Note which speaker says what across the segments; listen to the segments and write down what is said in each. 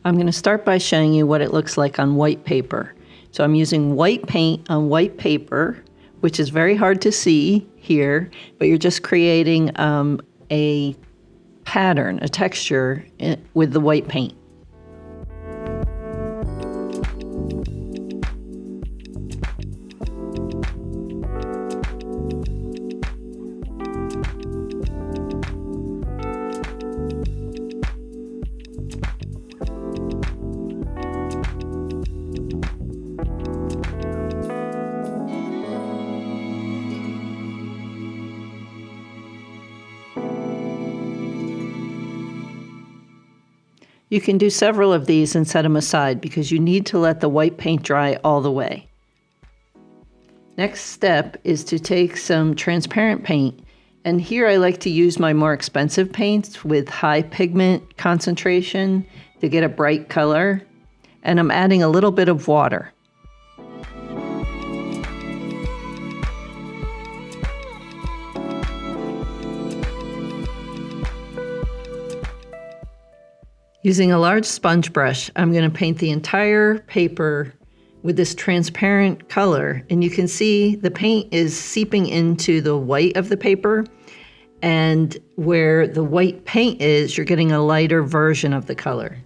Speaker 1: I'm going to start by showing you what it looks like on white paper. So I'm using white paint on white paper, which is very hard to see here, but you're just creating a pattern, a texture with the white paint. You can do several of these and set them aside because you need to let the white paint dry all the way. Next step is to take some transparent paint, and here I like to use my more expensive paints with high pigment concentration to get a bright color, and I'm adding a little bit of water. Using a large sponge brush, I'm going to paint the entire paper with this transparent color, and you can see the paint is seeping into the white of the paper, and where the white paint is, you're getting a lighter version of the color.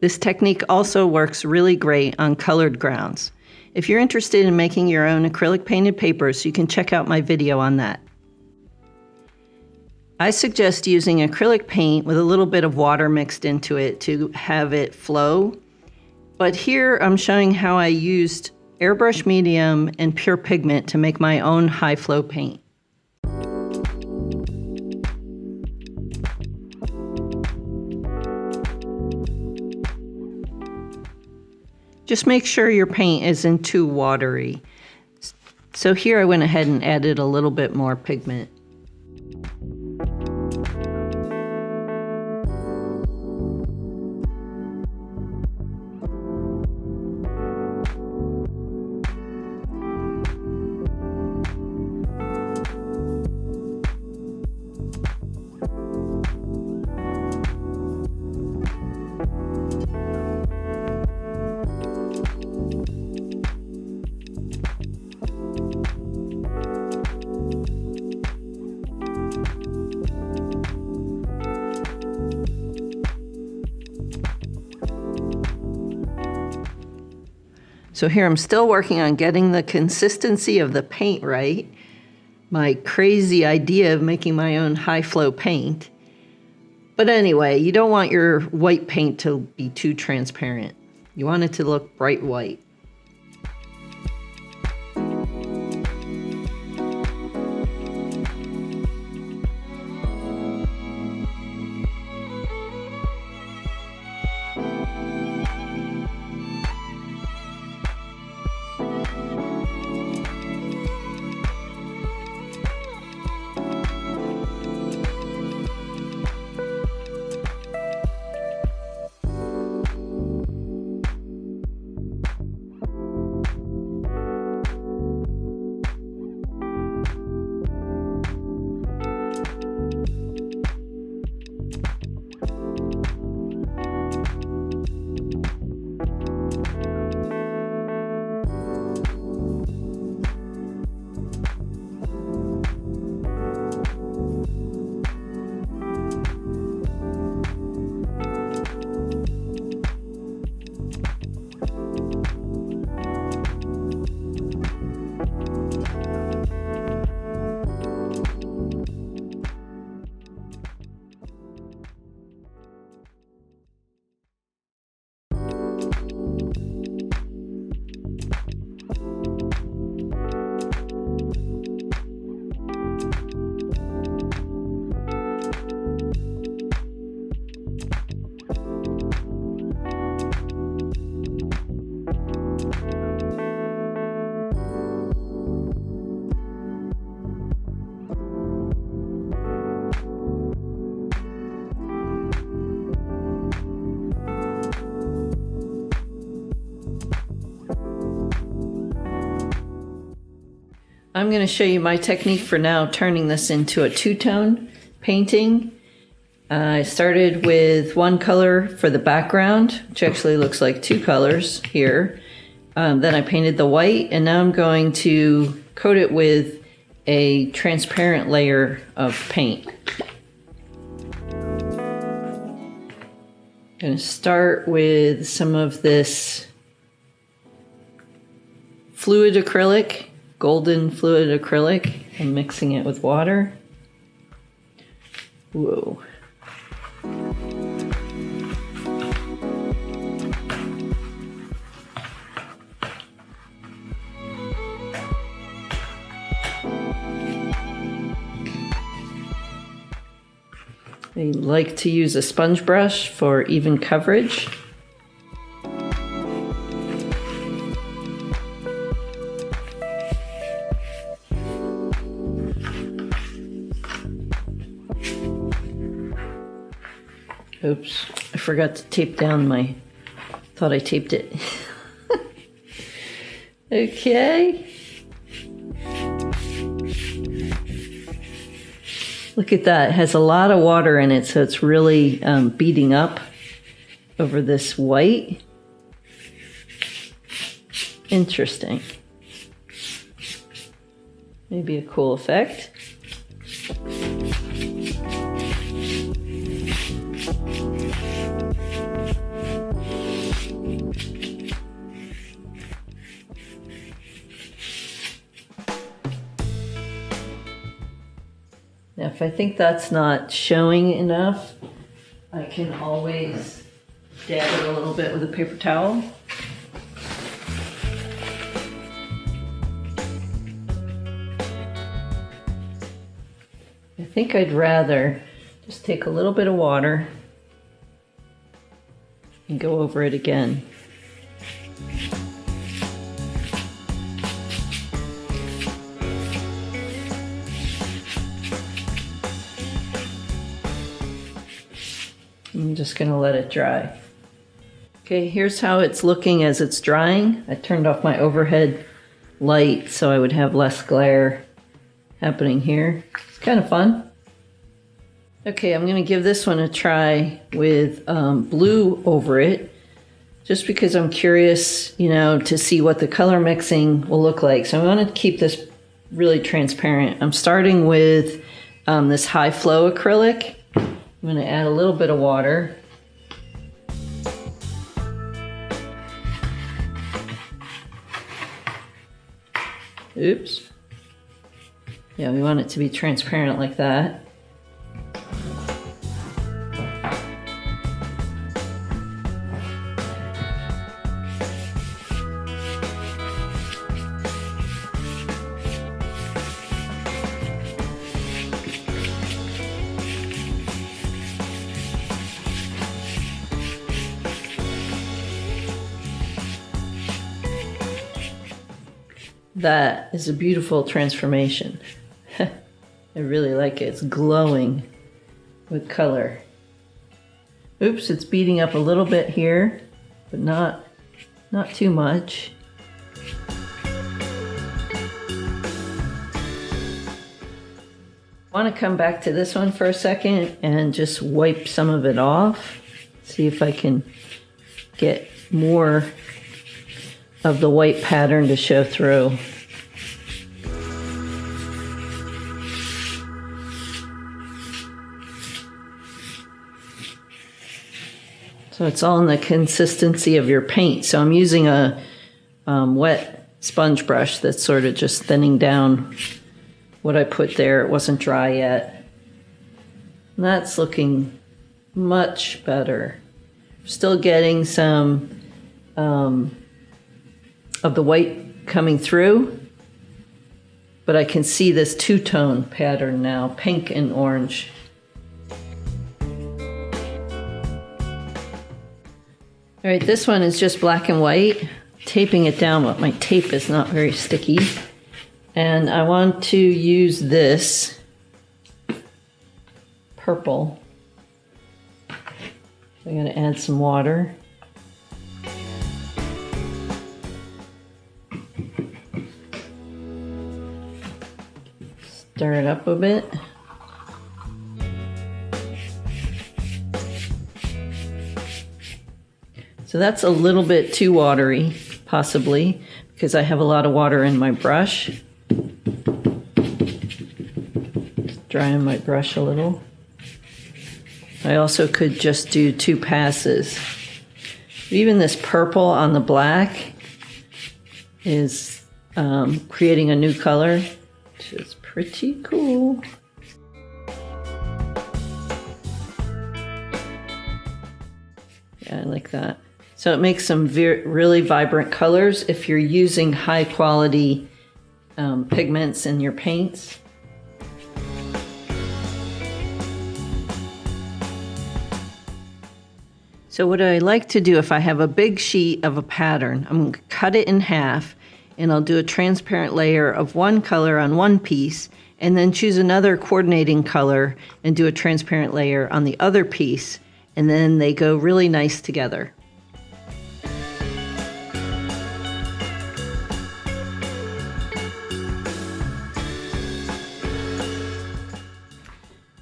Speaker 1: This technique also works really great on colored grounds. If you're interested in making your own acrylic painted papers, you can check out my video on that. I suggest using acrylic paint with a little bit of water mixed into it to have it flow. But here I'm showing how I used airbrush medium and pure pigment to make my own high flow paint. Just make sure your paint isn't too watery. So here I went ahead and added a little bit more pigment. So here I'm still working on getting the consistency of the paint right. My crazy idea of making my own high flow paint. But anyway, you don't want your white paint to be too transparent. You want it to look bright white. I'm going to show you my technique for now turning this into a two-tone painting. I started with one color for the background, which actually looks like two colors here. Then I painted the white, and now I'm going to coat it with a transparent layer of paint. I'm going to start with some of this fluid acrylic, golden fluid acrylic. I'm mixing it with water. Whoa. I like to use a sponge brush for even coverage. Oops, I forgot to tape down my, thought I taped it. Okay. Look at that, it has a lot of water in it, so it's really beating up over this white. Interesting. Maybe a cool effect. Now, if I think that's not showing enough, I can always dab it a little bit with a paper towel. I think I'd rather just take a little bit of water and go over it again. I'm just going to let it dry. Okay, here's how it's looking as it's drying. I turned off my overhead light so I would have less glare happening here. It's kind of fun. Okay, I'm going to give this one a try with blue over it, just because I'm curious, you know, to see what the color mixing will look like. So I want to keep this really transparent. I'm starting with this high flow acrylic. I'm going to add a little bit of water. Oops. Yeah, we want it to be transparent like that. That is a beautiful transformation. I really like it. It's glowing with color. Oops, it's beating up a little bit here, but not too much. I want to come back to this one for a second and just wipe some of it off. See if I can get more of the white pattern to show through. So it's all in the consistency of your paint. So I'm using a wet sponge brush that's sort of just thinning down what I put there. It wasn't dry yet. And that's looking much better. Still getting some of the white coming through, but I can see this two-tone pattern now, pink and orange. All right, this one is just black and white, taping it down, but my tape is not very sticky. And I want to use this purple. I'm going to add some water. Stir it up a bit. So that's a little bit too watery, possibly, because I have a lot of water in my brush. Just drying my brush a little. I also could just do 2 passes. Even this purple on the black is creating a new color, which is pretty cool. Yeah, I like that. So it makes some really vibrant colors if you're using high quality pigments in your paints. So what I like to do, if I have a big sheet of a pattern, I'm going to cut it in half, and I'll do a transparent layer of one color on one piece, and then choose another coordinating color and do a transparent layer on the other piece, and then they go really nice together.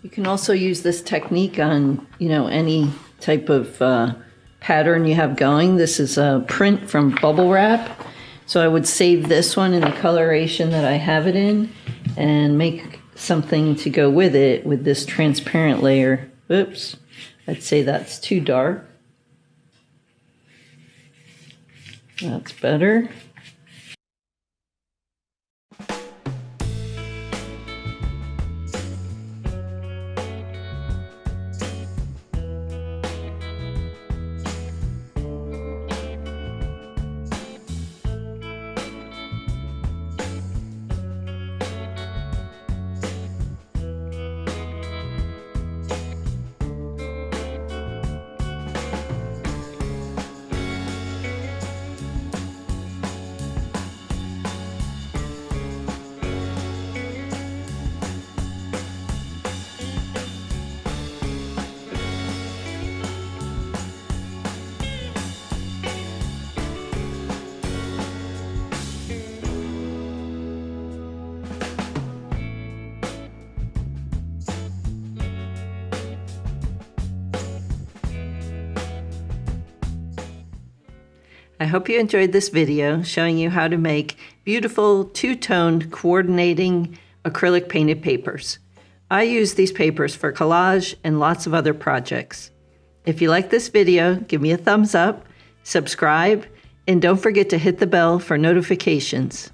Speaker 1: You can also use this technique on, any type of pattern you have going. This is a print from bubble wrap. So I would save this one in the coloration that I have it in and make something to go with it with this transparent layer. Oops, I'd say that's too dark. That's better. I hope you enjoyed this video showing you how to make beautiful two-toned coordinating acrylic painted papers. I use these papers for collage and lots of other projects. If you like this video, give me a thumbs up, subscribe, and don't forget to hit the bell for notifications.